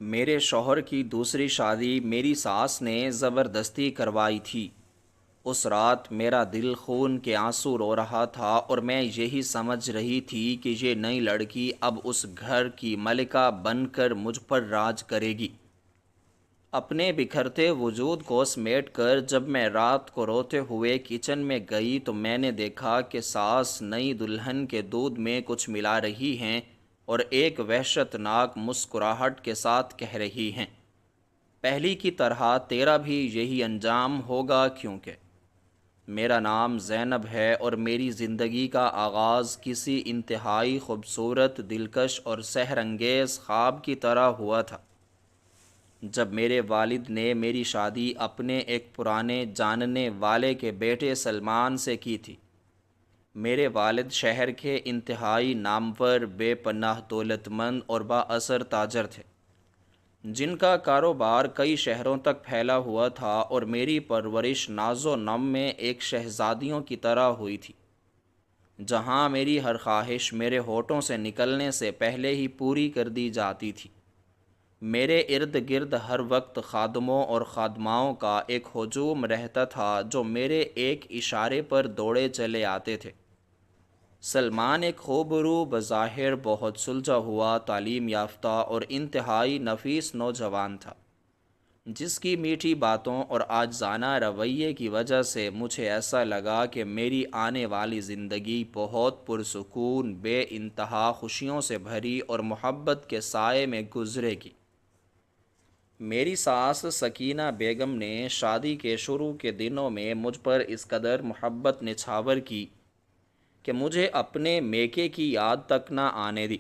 میرے شوہر کی دوسری شادی میری ساس نے زبردستی کروائی تھی۔ اس رات میرا دل خون کے آنسو رو رہا تھا اور میں یہی سمجھ رہی تھی کہ یہ نئی لڑکی اب اس گھر کی ملکہ بن کر مجھ پر راج کرے گی۔ اپنے بکھرتے وجود کو سمیٹ کر جب میں رات کو روتے ہوئے کچن میں گئی تو میں نے دیکھا کہ ساس نئی دلہن کے دودھ میں کچھ ملا رہی ہیں اور ایک وحشت ناک مسکراہٹ کے ساتھ کہہ رہی ہیں، پہلی کی طرح تیرا بھی یہی انجام ہوگا، کیونکہ میرا نام زینب ہے اور میری زندگی کا آغاز کسی انتہائی خوبصورت، دلکش اور سحر انگیز خواب کی طرح ہوا تھا۔ جب میرے والد نے میری شادی اپنے ایک پرانے جاننے والے کے بیٹے سلمان سے کی تھی۔ میرے والد شہر کے انتہائی نامور، بے پناہ دولت مند اور با اثر تاجر تھے، جن کا کاروبار کئی شہروں تک پھیلا ہوا تھا، اور میری پرورش ناز و نم میں ایک شہزادیوں کی طرح ہوئی تھی، جہاں میری ہر خواہش میرے ہونٹوں سے نکلنے سے پہلے ہی پوری کر دی جاتی تھی۔ میرے ارد گرد ہر وقت خادموں اور خادماؤں کا ایک ہجوم رہتا تھا جو میرے ایک اشارے پر دوڑے چلے آتے تھے۔ سلمان ایک خوبرو، بظاہر بہت سلجھا ہوا، تعلیم یافتہ اور انتہائی نفیس نوجوان تھا، جس کی میٹھی باتوں اور عاجزانہ رویے کی وجہ سے مجھے ایسا لگا کہ میری آنے والی زندگی بہت پرسکون، بے انتہا خوشیوں سے بھری اور محبت کے سائے میں گزرے گی۔ میری ساس سکینہ بیگم نے شادی کے شروع کے دنوں میں مجھ پر اس قدر محبت نچھاور کی کہ مجھے اپنے میکے کی یاد تک نہ آنے دی۔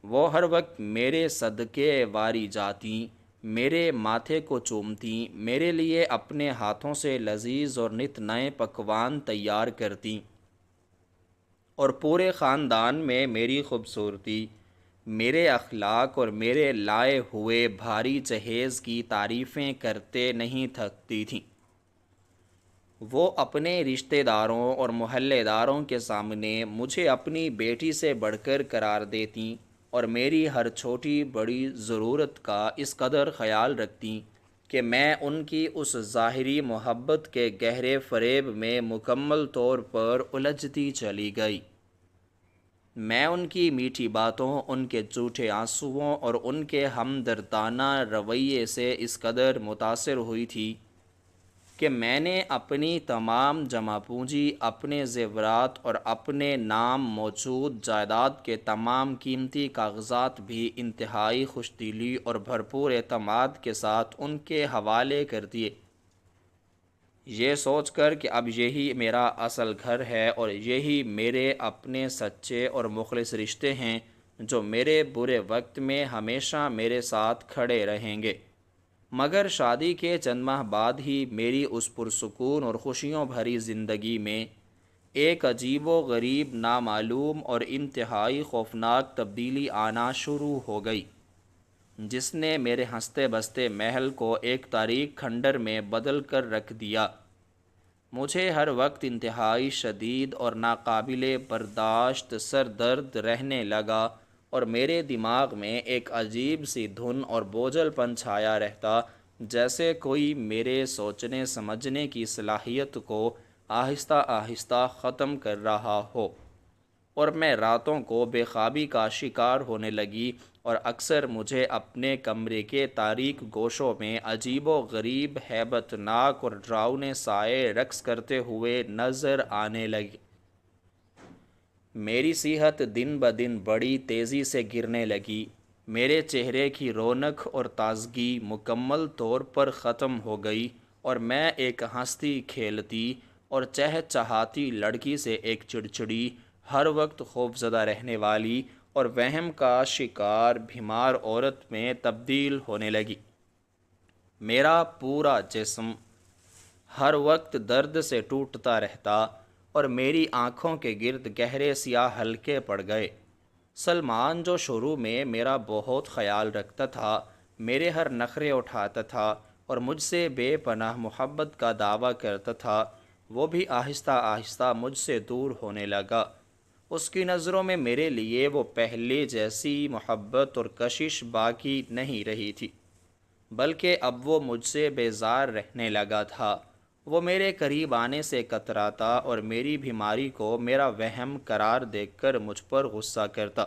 وہ ہر وقت میرے صدقے واری جاتیں، میرے ماتھے کو چومتیں، میرے لیے اپنے ہاتھوں سے لذیذ اور نت نئے پکوان تیار کرتیں، اور پورے خاندان میں میری خوبصورتی، میرے اخلاق اور میرے لائے ہوئے بھاری جہیز کی تعریفیں کرتے نہیں تھکتی تھیں۔ وہ اپنے رشتہ داروں اور محلے داروں کے سامنے مجھے اپنی بیٹی سے بڑھ کر قرار دیتیں اور میری ہر چھوٹی بڑی ضرورت کا اس قدر خیال رکھتیں کہ میں ان کی اس ظاہری محبت کے گہرے فریب میں مکمل طور پر الجھتی چلی گئی۔ میں ان کی میٹھی باتوں، ان کے جھوٹے آنسوؤں اور ان کے ہمدردانہ رویے سے اس قدر متاثر ہوئی تھی کہ میں نے اپنی تمام جمع پونجی، اپنے زیورات اور اپنے نام موجود جائیداد کے تمام قیمتی کاغذات بھی انتہائی خوش دلی اور بھرپور اعتماد کے ساتھ ان کے حوالے کر دیے، یہ سوچ کر کہ اب یہی میرا اصل گھر ہے اور یہی میرے اپنے سچے اور مخلص رشتے ہیں جو میرے برے وقت میں ہمیشہ میرے ساتھ کھڑے رہیں گے۔ مگر شادی کے چند ماہ بعد ہی میری اس پرسکون اور خوشیوں بھری زندگی میں ایک عجیب و غریب، نامعلوم اور انتہائی خوفناک تبدیلی آنا شروع ہو گئی، جس نے میرے ہنستے بستے محل کو ایک تاریک کھنڈر میں بدل کر رکھ دیا۔ مجھے ہر وقت انتہائی شدید اور ناقابل برداشت سر درد رہنے لگا، اور میرے دماغ میں ایک عجیب سی دھن اور بوجھل پن چھایا رہتا، جیسے کوئی میرے سوچنے سمجھنے کی صلاحیت کو آہستہ آہستہ ختم کر رہا ہو، اور میں راتوں کو بے خوابی کا شکار ہونے لگی، اور اکثر مجھے اپنے کمرے کے تاریک گوشوں میں عجیب و غریب، ہیبت ناک اور ڈراؤنے سائے رقص کرتے ہوئے نظر آنے لگے۔ میری صحت دن بدن بڑی تیزی سے گرنے لگی، میرے چہرے کی رونق اور تازگی مکمل طور پر ختم ہو گئی، اور میں ایک ہنستی کھیلتی اور چہچہاتی لڑکی سے ایک چڑچڑی، ہر وقت خوفزدہ رہنے والی اور وہم کا شکار بیمار عورت میں تبدیل ہونے لگی۔ میرا پورا جسم ہر وقت درد سے ٹوٹتا رہتا، اور میری آنکھوں کے گرد گہرے سیاہ حلقے پڑ گئے۔ سلمان، جو شروع میں میرا بہت خیال رکھتا تھا، میرے ہر نخرے اٹھاتا تھا اور مجھ سے بے پناہ محبت کا دعویٰ کرتا تھا، وہ بھی آہستہ آہستہ مجھ سے دور ہونے لگا۔ اس کی نظروں میں میرے لیے وہ پہلے جیسی محبت اور کشش باقی نہیں رہی تھی، بلکہ اب وہ مجھ سے بیزار رہنے لگا تھا۔ وہ میرے قریب آنے سے کتراتا اور میری بیماری کو میرا وہم قرار دیکھ کر مجھ پر غصہ کرتا۔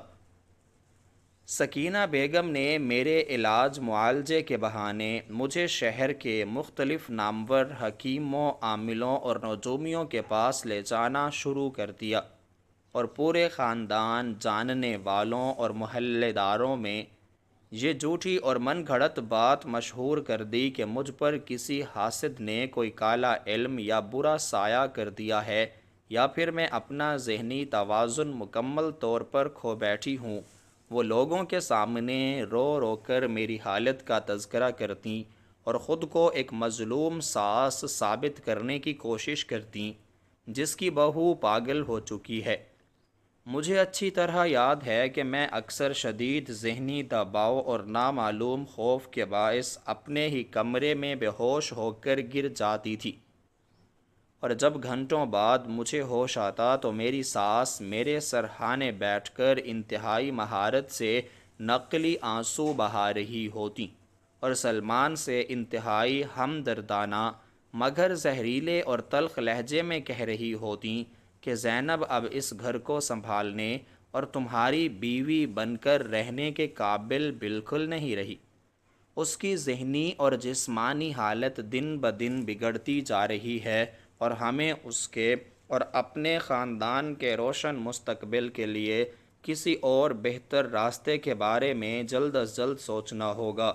سکینہ بیگم نے میرے علاج معالجے کے بہانے مجھے شہر کے مختلف نامور حکیموں، عاملوں اور نجومیوں کے پاس لے جانا شروع کر دیا، اور پورے خاندان، جاننے والوں اور محلے داروں میں یہ جھوٹی اور من گھڑت بات مشہور کر دی کہ مجھ پر کسی حاسد نے کوئی کالا علم یا برا سایہ کر دیا ہے، یا پھر میں اپنا ذہنی توازن مکمل طور پر کھو بیٹھی ہوں۔ وہ لوگوں کے سامنے رو رو کر میری حالت کا تذکرہ کرتیں اور خود کو ایک مظلوم ساس ثابت کرنے کی کوشش کرتیں جس کی بہو پاگل ہو چکی ہے۔ مجھے اچھی طرح یاد ہے کہ میں اکثر شدید ذہنی دباؤ اور نامعلوم خوف کے باعث اپنے ہی کمرے میں بے ہوش ہو کر گر جاتی تھی، اور جب گھنٹوں بعد مجھے ہوش آتا تو میری ساس میرے سرہانے بیٹھ کر انتہائی مہارت سے نقلی آنسو بہا رہی ہوتیں اور سلمان سے انتہائی ہمدردانہ مگر زہریلے اور تلخ لہجے میں کہہ رہی ہوتیں کہ زینب اب اس گھر کو سنبھالنے اور تمہاری بیوی بن کر رہنے کے قابل بالکل نہیں رہی۔ اس کی ذہنی اور جسمانی حالت دن بدن بگڑتی جا رہی ہے، اور ہمیں اس کے اور اپنے خاندان کے روشن مستقبل کے لیے کسی اور بہتر راستے کے بارے میں جلد از جلد سوچنا ہوگا۔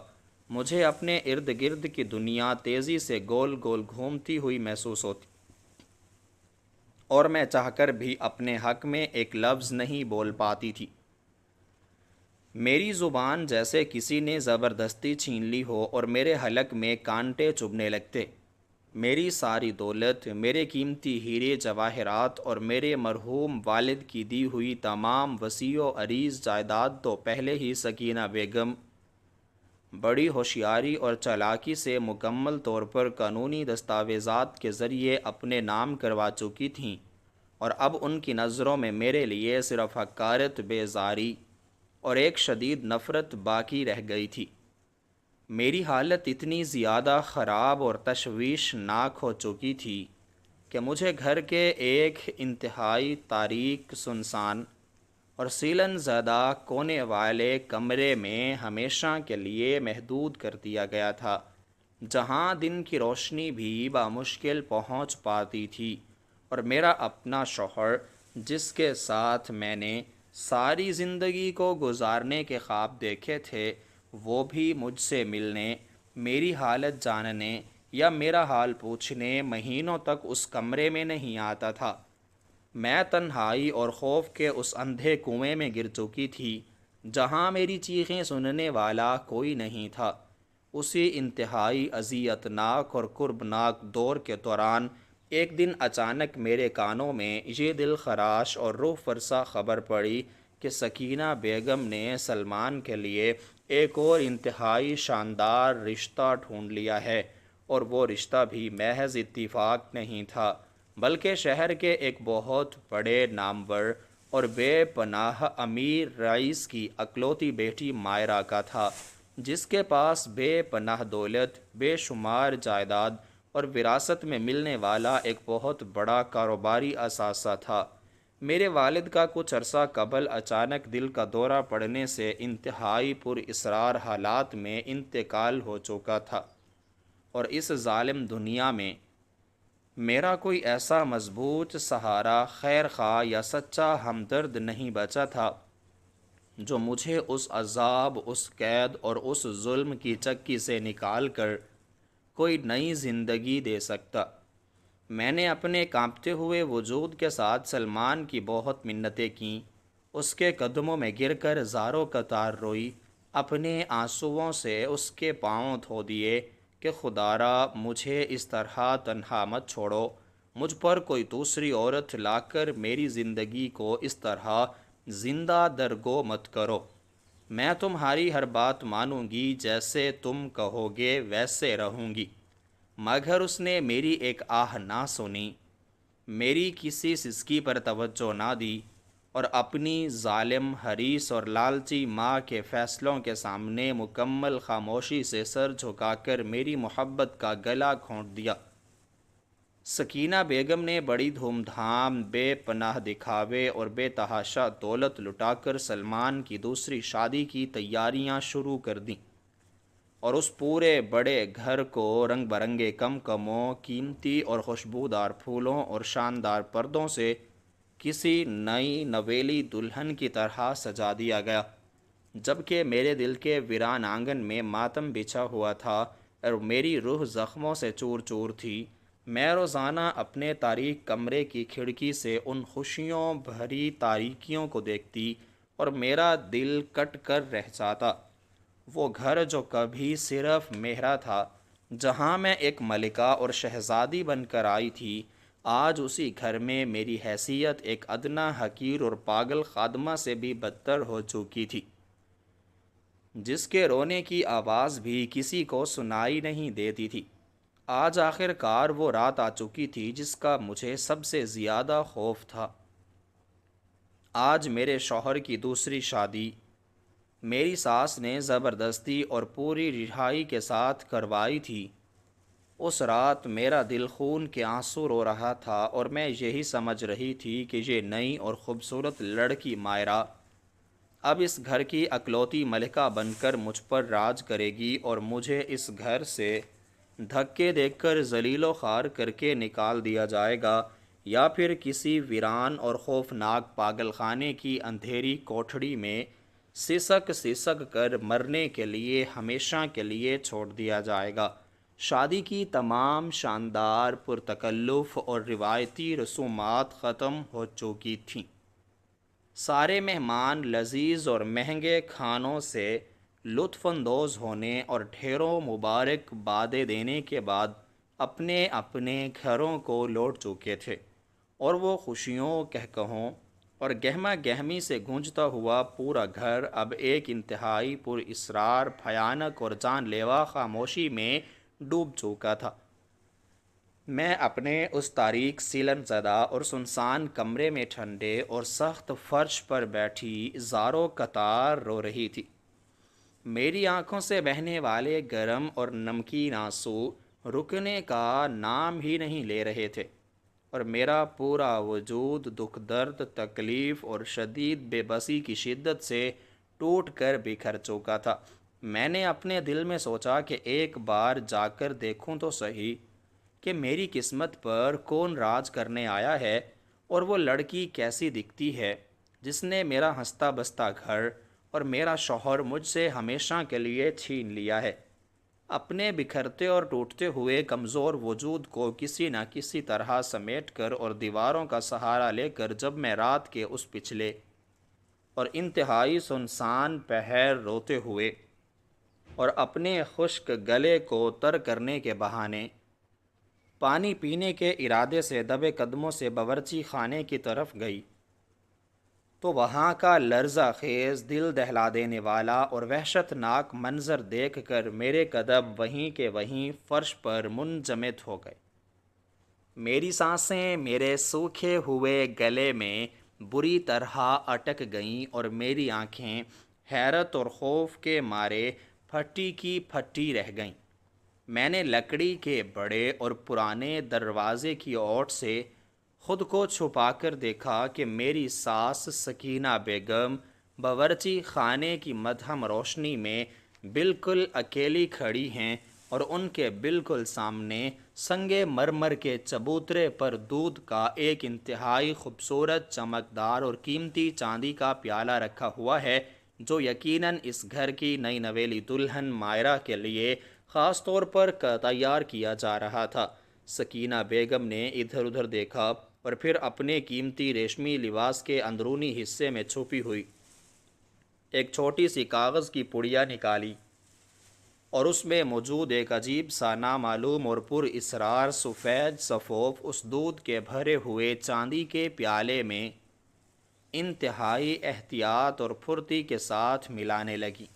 مجھے اپنے ارد گرد کی دنیا تیزی سے گول گول گھومتی ہوئی محسوس ہوتی، اور میں چاہ کر بھی اپنے حق میں ایک لفظ نہیں بول پاتی تھی۔ میری زبان جیسے کسی نے زبردستی چھین لی ہو اور میرے حلق میں کانٹے چبھنے لگتے۔ میری ساری دولت، میرے قیمتی ہیرے جواہرات اور میرے مرحوم والد کی دی ہوئی تمام وسیع و عریض جائیداد تو پہلے ہی سکینہ بیگم بڑی ہوشیاری اور چالاکی سے مکمل طور پر قانونی دستاویزات کے ذریعے اپنے نام کروا چکی تھیں، اور اب ان کی نظروں میں میرے لیے صرف حقارت، بیزاری اور ایک شدید نفرت باقی رہ گئی تھی۔ میری حالت اتنی زیادہ خراب اور تشویشناک ہو چکی تھی کہ مجھے گھر کے ایک انتہائی تاریک، سنسان اور سیلن زدہ کونے والے کمرے میں ہمیشہ کے لیے محدود کر دیا گیا تھا، جہاں دن کی روشنی بھی بامشکل پہنچ پاتی تھی، اور میرا اپنا شوہر، جس کے ساتھ میں نے ساری زندگی کو گزارنے کے خواب دیکھے تھے، وہ بھی مجھ سے ملنے، میری حالت جاننے یا میرا حال پوچھنے مہینوں تک اس کمرے میں نہیں آتا تھا۔ میں تنہائی اور خوف کے اس اندھے کنویں میں گر چکی تھی جہاں میری چیخیں سننے والا کوئی نہیں تھا۔ اسی انتہائی اذیتناک اور کربناک دور کے دوران ایک دن اچانک میرے کانوں میں یہ دل خراش اور روح فرسا خبر پڑی کہ سکینہ بیگم نے سلمان کے لیے ایک اور انتہائی شاندار رشتہ ڈھونڈ لیا ہے، اور وہ رشتہ بھی محض اتفاق نہیں تھا، بلکہ شہر کے ایک بہت بڑے نامور اور بے پناہ امیر رئیس کی اکلوتی بیٹی مائرہ کا تھا، جس کے پاس بے پناہ دولت، بے شمار جائیداد اور وراثت میں ملنے والا ایک بہت بڑا کاروباری اثاثہ تھا۔ میرے والد کا کچھ عرصہ قبل اچانک دل کا دورہ پڑنے سے انتہائی پر اسرار حالات میں انتقال ہو چکا تھا، اور اس ظالم دنیا میں میرا کوئی ایسا مضبوط سہارا، خیر خواہ یا سچا ہمدرد نہیں بچا تھا جو مجھے اس عذاب، اس قید اور اس ظلم کی چکی سے نکال کر کوئی نئی زندگی دے سکتا۔ میں نے اپنے کانپتے ہوئے وجود کے ساتھ سلمان کی بہت منتیں کیں، اس کے قدموں میں گر کر زاروں قطار روئی، اپنے آنسوؤں سے اس کے پاؤں دھو دیے کہ خدارا مجھے اس طرح تنہا مت چھوڑو، مجھ پر کوئی دوسری عورت لا کر میری زندگی کو اس طرح زندہ درگو مت کرو، میں تمہاری ہر بات مانوں گی، جیسے تم کہو گے ویسے رہوں گی۔ مگر اس نے میری ایک آہ نہ سنی، میری کسی سسکی پر توجہ نہ دی، اور اپنی ظالم حریص اور لالچی ماں کے فیصلوں کے سامنے مکمل خاموشی سے سر جھکا کر میری محبت کا گلا گھونٹ دیا۔ سکینہ بیگم نے بڑی دھوم دھام، بے پناہ دکھاوے اور بے تحاشا دولت لٹا کر سلمان کی دوسری شادی کی تیاریاں شروع کر دیں، اور اس پورے بڑے گھر کو رنگ برنگے کمکموں، قیمتی اور خوشبودار پھولوں اور شاندار پردوں سے کسی نئی نویلی دلہن کی طرح سجا دیا گیا، جبکہ میرے دل کے ویران آنگن میں ماتم بچھا ہوا تھا اور میری روح زخموں سے چور چور تھی۔ میں روزانہ اپنے تاریک کمرے کی کھڑکی سے ان خوشیوں بھری تاریکیوں کو دیکھتی اور میرا دل کٹ کر رہ جاتا۔ وہ گھر جو کبھی صرف میرا تھا، جہاں میں ایک ملکہ اور شہزادی بن کر آئی تھی، آج اسی گھر میں میری حیثیت ایک ادنا حقیر اور پاگل خادمہ سے بھی بدتر ہو چکی تھی، جس کے رونے کی آواز بھی کسی کو سنائی نہیں دیتی تھی۔ آج آخر کار وہ رات آ چکی تھی جس کا مجھے سب سے زیادہ خوف تھا۔ آج میرے شوہر کی دوسری شادی میری ساس نے زبردستی اور پوری رہائی کے ساتھ کروائی تھی۔ اس رات میرا دل خون کے آنسو رو رہا تھا اور میں یہی سمجھ رہی تھی کہ یہ نئی اور خوبصورت لڑکی مائرہ اب اس گھر کی اکلوتی ملکہ بن کر مجھ پر راج کرے گی اور مجھے اس گھر سے دھکے دے کر ذلیل و خوار کر کے نکال دیا جائے گا، یا پھر کسی ویران اور خوفناک پاگل خانے کی اندھیری کوٹھڑی میں سسک سسک کر مرنے کے لیے ہمیشہ کے لیے چھوڑ دیا جائے گا۔ شادی کی تمام شاندار پرتکلف اور روایتی رسومات ختم ہو چکی تھیں۔ سارے مہمان لذیذ اور مہنگے کھانوں سے لطف اندوز ہونے اور ڈھیروں مبارک بادیں دینے کے بعد اپنے اپنے گھروں کو لوٹ چکے تھے، اور وہ خوشیوں، کہکہوں اور گہما گہمی سے گونجتا ہوا پورا گھر اب ایک انتہائی پر اسرار، بھیانک اور جان لیوا خاموشی میں ڈوب چکا تھا۔ میں اپنے اس تاریک سیلن زدہ اور سنسان کمرے میں ٹھنڈے اور سخت فرش پر بیٹھی زاروں قطار رو رہی تھی۔ میری آنکھوں سے بہنے والے گرم اور نمکین آنسو رکنے کا نام ہی نہیں لے رہے تھے، اور میرا پورا وجود دکھ، درد، تکلیف اور شدید بے بسی کی شدت سے ٹوٹ کر بکھر چکا تھا۔ میں نے اپنے دل میں سوچا کہ ایک بار جا کر دیکھوں تو صحیح کہ میری قسمت پر کون راج کرنے آیا ہے، اور وہ لڑکی کیسی دکھتی ہے جس نے میرا ہنستا بستا گھر اور میرا شوہر مجھ سے ہمیشہ کے لیے چھین لیا ہے۔ اپنے بکھرتے اور ٹوٹتے ہوئے کمزور وجود کو کسی نہ کسی طرح سمیٹ کر اور دیواروں کا سہارا لے کر جب میں رات کے اس پچھلے اور انتہائی سنسان پہر روتے ہوئے اور اپنے خشک گلے کو تر کرنے کے بہانے پانی پینے کے ارادے سے دبے قدموں سے باورچی خانے کی طرف گئی، تو وہاں کا لرزہ خیز، دل دہلا دینے والا اور وحشت ناک منظر دیکھ کر میرے قدم وہیں کے وہیں فرش پر منجمد ہو گئے۔ میری سانسیں میرے سوکھے ہوئے گلے میں بری طرح اٹک گئیں اور میری آنکھیں حیرت اور خوف کے مارے پھٹی کی پھٹی رہ گئیں۔ میں نے لکڑی کے بڑے اور پرانے دروازے کی اوٹ سے خود کو چھپا کر دیکھا کہ میری ساس سکینہ بیگم باورچی خانے کی مدھم روشنی میں بالکل اکیلی کھڑی ہیں، اور ان کے بالکل سامنے سنگ مرمر کے چبوترے پر دودھ کا ایک انتہائی خوبصورت، چمکدار اور قیمتی چاندی کا پیالہ رکھا ہوا ہے، جو یقیناً اس گھر کی نئی نویلی دلہن مائرہ کے لیے خاص طور پر تیار کیا جا رہا تھا۔ سکینہ بیگم نے ادھر ادھر دیکھا اور پھر اپنے قیمتی ریشمی لباس کے اندرونی حصے میں چھپی ہوئی ایک چھوٹی سی کاغذ کی پڑیا نکالی، اور اس میں موجود ایک عجیب سا نامعلوم اور پر اسرار سفید سفوف اس دودھ کے بھرے ہوئے چاندی کے پیالے میں انتہائی احتیاط اور پھرتی کے ساتھ ملانے لگی۔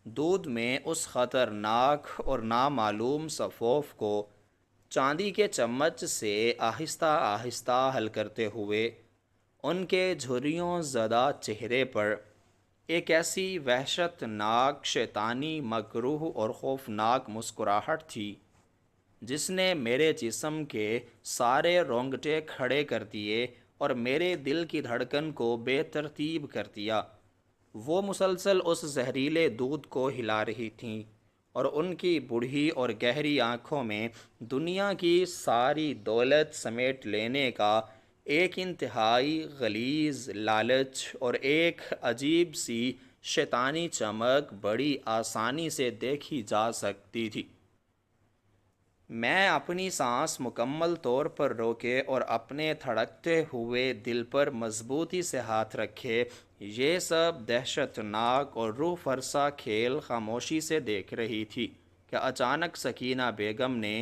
دودھ میں اس خطرناک اور نامعلوم سفوف کو چاندی کے چمچ سے آہستہ آہستہ حل کرتے ہوئے ان کے جھریوں زدہ چہرے پر ایک ایسی وحشت ناک شیطانی مکروہ اور خوفناک مسکراہٹ تھی جس نے میرے جسم کے سارے رونگٹے کھڑے کر دیے اور میرے دل کی دھڑکن کو بے ترتیب کر دیا۔ وہ مسلسل اس زہریلے دودھ کو ہلا رہی تھیں اور ان کی بوڑھی اور گہری آنکھوں میں دنیا کی ساری دولت سمیٹ لینے کا ایک انتہائی غلیظ لالچ اور ایک عجیب سی شیطانی چمک بڑی آسانی سے دیکھی جا سکتی تھی۔ میں اپنی سانس مکمل طور پر روکے اور اپنے دھڑکتے ہوئے دل پر مضبوطی سے ہاتھ رکھے یہ سب دہشت ناک اور روح فرسا کھیل خاموشی سے دیکھ رہی تھی کہ اچانک سکینہ بیگم نے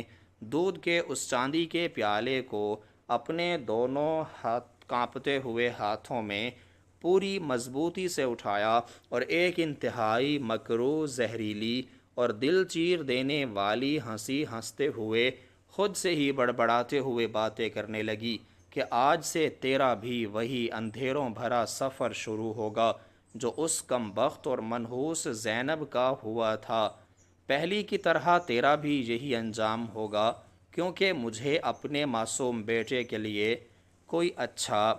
دودھ کے اس چاندی کے پیالے کو اپنے دونوں کانپتے ہوئے ہاتھوں میں پوری مضبوطی سے اٹھایا اور ایک انتہائی مکروہ زہریلی اور دل چیر دینے والی ہنسی ہنستے ہوئے خود سے ہی بڑبڑاتے ہوئے باتیں کرنے لگی کہ آج سے تیرا بھی وہی اندھیروں بھرا سفر شروع ہوگا جو اس کم بخت اور منحوس زینب کا ہوا تھا۔ پہلی کی طرح تیرا بھی یہی انجام ہوگا، کیونکہ مجھے اپنے معصوم بیٹے کے لیے کوئی اچھا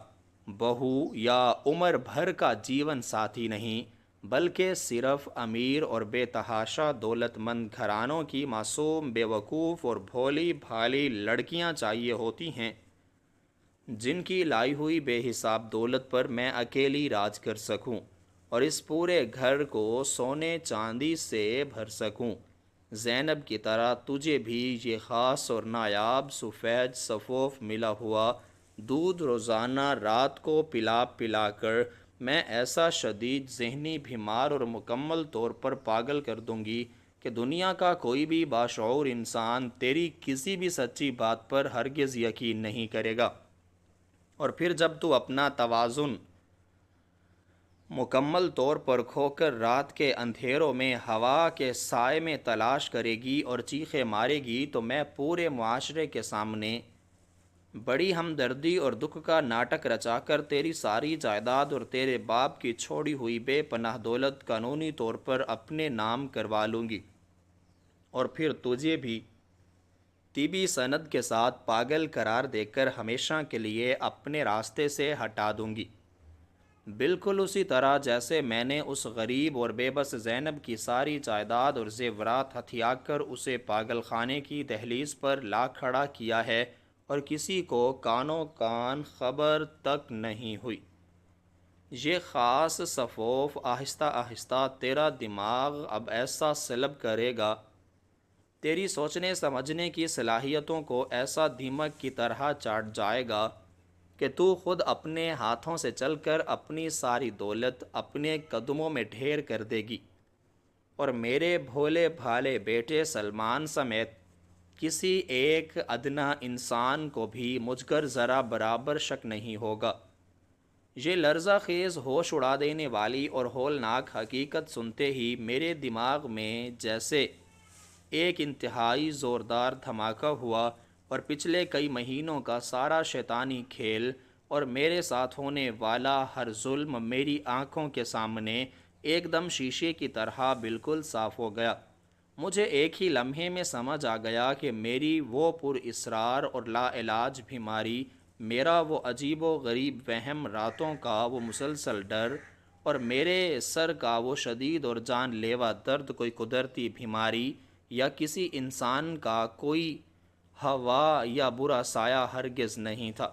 بہو یا عمر بھر کا جیون ساتھی نہیں، بلکہ صرف امیر اور بے تحاشا دولت مند گھرانوں کی معصوم بے وقوف اور بھولی بھالی لڑکیاں چاہیے ہوتی ہیں جن کی لائی ہوئی بے حساب دولت پر میں اکیلی راج کر سکوں اور اس پورے گھر کو سونے چاندی سے بھر سکوں۔ زینب کی طرح تجھے بھی یہ خاص اور نایاب سفید صفوف ملا ہوا دودھ روزانہ رات کو پلا پلا کر میں ایسا شدید ذہنی بیمار اور مکمل طور پر پاگل کر دوں گی کہ دنیا کا کوئی بھی باشعور انسان تیری کسی بھی سچی بات پر ہرگز یقین نہیں کرے گا، اور پھر جب تو اپنا توازن مکمل طور پر کھو کر رات کے اندھیروں میں ہوا کے سائے میں تلاش کرے گی اور چیخیں مارے گی تو میں پورے معاشرے کے سامنے بڑی ہمدردی اور دکھ کا ناٹک رچا کر تیری ساری جائیداد اور تیرے باپ کی چھوڑی ہوئی بے پناہ دولت قانونی طور پر اپنے نام کروا لوں گی، اور پھر تجھے بھی طبی سند کے ساتھ پاگل قرار دے کر ہمیشہ کے لیے اپنے راستے سے ہٹا دوں گی، بالکل اسی طرح جیسے میں نے اس غریب اور بے بس زینب کی ساری جائیداد اور زیورات ہتھیا کر اسے پاگل خانے کی دہلیز پر لا کھڑا کیا ہے اور کسی کو کانوں کان خبر تک نہیں ہوئی۔ یہ خاص صفوف آہستہ آہستہ تیرا دماغ اب ایسا سلب کرے گا، تیری سوچنے سمجھنے کی صلاحیتوں کو ایسا دیمک کی طرح چاٹ جائے گا کہ تو خود اپنے ہاتھوں سے چل کر اپنی ساری دولت اپنے قدموں میں ڈھیر کر دے گی، اور میرے بھولے بھالے بیٹے سلمان سمیت کسی ایک ادنا انسان کو بھی مجھ کر ذرا برابر شک نہیں ہوگا۔ یہ لرزہ خیز ہوش اڑا دینے والی اور ہولناک حقیقت سنتے ہی میرے دماغ میں جیسے ایک انتہائی زوردار دھماکہ ہوا اور پچھلے کئی مہینوں کا سارا شیطانی کھیل اور میرے ساتھ ہونے والا ہر ظلم میری آنکھوں کے سامنے ایک دم شیشے کی طرح بالکل صاف ہو گیا۔ مجھے ایک ہی لمحے میں سمجھ آ گیا کہ میری وہ پر اسرار اور لا علاج بیماری، میرا وہ عجیب و غریب وہم راتوں کا وہ مسلسل ڈر اور میرے سر کا وہ شدید اور جان لیوا درد کوئی قدرتی بیماری یا کسی انسان کا کوئی ہوا یا برا سایہ ہرگز نہیں تھا،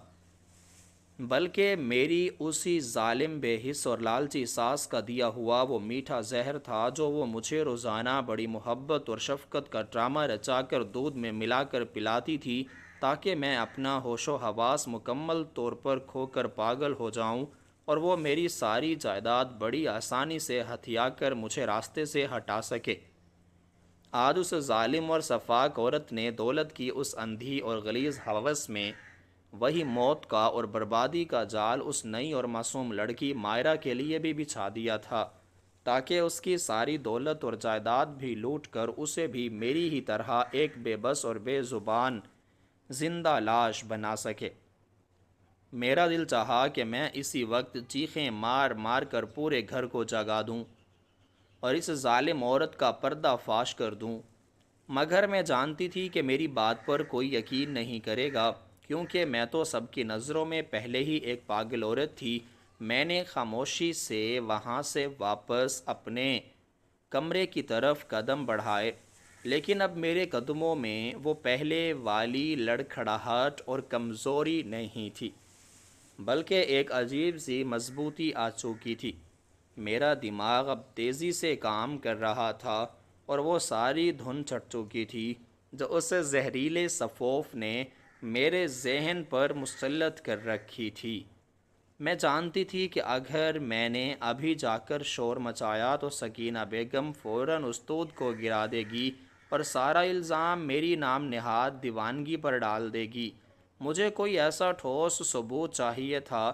بلکہ میری اسی ظالم بے حس اور لالچی ساس کا دیا ہوا وہ میٹھا زہر تھا جو وہ مجھے روزانہ بڑی محبت اور شفقت کا ڈرامہ رچا کر دودھ میں ملا کر پلاتی تھی تاکہ میں اپنا ہوش و حواس مکمل طور پر کھو کر پاگل ہو جاؤں اور وہ میری ساری جائیداد بڑی آسانی سے ہتھیا کر مجھے راستے سے ہٹا سکے۔ آج اس ظالم اور سفاک عورت نے دولت کی اس اندھی اور غلیظ ہوس میں وہی موت کا اور بربادی کا جال اس نئی اور معصوم لڑکی مائرہ کے لیے بھی بچھا دیا تھا تاکہ اس کی ساری دولت اور جائیداد بھی لوٹ کر اسے بھی میری ہی طرح ایک بے بس اور بے زبان زندہ لاش بنا سکے۔ میرا دل چاہا کہ میں اسی وقت چیخیں مار مار کر پورے گھر کو جگا دوں اور اس ظالم عورت کا پردہ فاش کر دوں، مگر میں جانتی تھی کہ میری بات پر کوئی یقین نہیں کرے گا، کیونکہ میں تو سب کی نظروں میں پہلے ہی ایک پاگل عورت تھی۔ میں نے خاموشی سے وہاں سے واپس اپنے کمرے کی طرف قدم بڑھائے، لیکن اب میرے قدموں میں وہ پہلے والی لڑکھڑاہٹ اور کمزوری نہیں تھی، بلکہ ایک عجیب سی مضبوطی آ چکی تھی۔ میرا دماغ اب تیزی سے کام کر رہا تھا اور وہ ساری دھن چڑھ چکی تھی جو اس زہریلے سفوف نے میرے ذہن پر مسلط کر رکھی تھی۔ میں جانتی تھی کہ اگر میں نے ابھی جا کر شور مچایا تو سکینہ بیگم فوراً استود کو گرا دے گی اور سارا الزام میری نام نہاد دیوانگی پر ڈال دے گی۔ مجھے کوئی ایسا ٹھوس ثبوت چاہیے تھا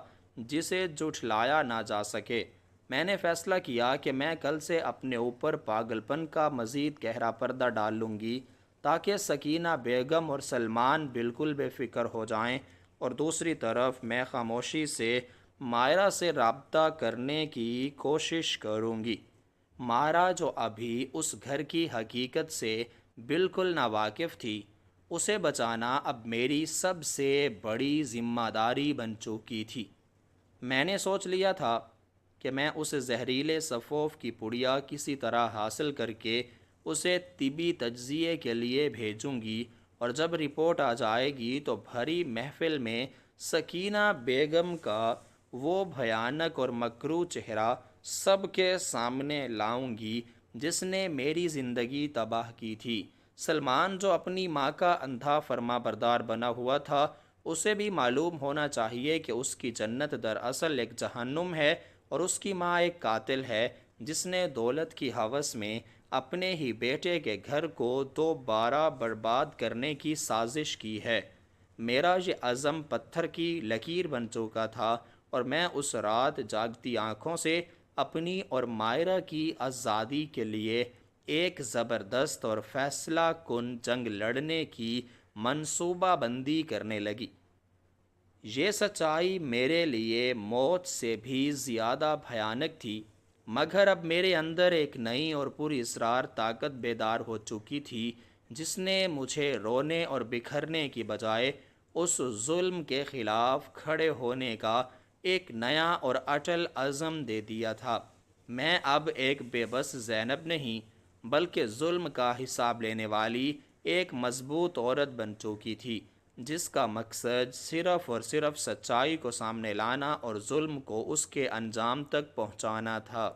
جسے جھٹلایا نہ جا سکے۔ میں نے فیصلہ کیا کہ میں کل سے اپنے اوپر پاگل پن کا مزید گہرا پردہ ڈال لوں گی، تاکہ سکینہ بیگم اور سلمان بالکل بے فکر ہو جائیں، اور دوسری طرف میں خاموشی سے مائرہ سے رابطہ کرنے کی کوشش کروں گی۔ مائرہ جو ابھی اس گھر کی حقیقت سے بالکل ناواقف تھی، اسے بچانا اب میری سب سے بڑی ذمہ داری بن چکی تھی۔ میں نے سوچ لیا تھا کہ میں اس زہریلے سفوف کی پڑیا کسی طرح حاصل کر کے اسے طبی تجزیے کے لیے بھیجوں گی، اور جب رپورٹ آ جائے گی تو بھری محفل میں سکینہ بیگم کا وہ بھیانک اور مکروہ چہرہ سب کے سامنے لاؤں گی جس نے میری زندگی تباہ کی تھی۔ سلمان جو اپنی ماں کا اندھا فرما بردار بنا ہوا تھا، اسے بھی معلوم ہونا چاہیے کہ اس کی جنت دراصل ایک جہنم ہے، اور اس کی ماں ایک قاتل ہے جس نے دولت کی ہوس میں اپنے ہی بیٹے کے گھر کو دوبارہ برباد کرنے کی سازش کی ہے۔ میرا یہ عزم پتھر کی لکیر بن چکا تھا، اور میں اس رات جاگتی آنکھوں سے اپنی اور مائرہ کی آزادی کے لیے ایک زبردست اور فیصلہ کن جنگ لڑنے کی منصوبہ بندی کرنے لگی۔ یہ سچائی میرے لیے موت سے بھی زیادہ بھیانک تھی، مگر اب میرے اندر ایک نئی اور پوری اسرار طاقت بیدار ہو چکی تھی جس نے مجھے رونے اور بکھرنے کی بجائے اس ظلم کے خلاف کھڑے ہونے کا ایک نیا اور اٹل عزم دے دیا تھا۔ میں اب ایک بے بس زینب نہیں، بلکہ ظلم کا حساب لینے والی ایک مضبوط عورت بن چکی تھی، جس کا مقصد صرف اور صرف سچائی کو سامنے لانا اور ظلم کو اس کے انجام تک پہنچانا تھا۔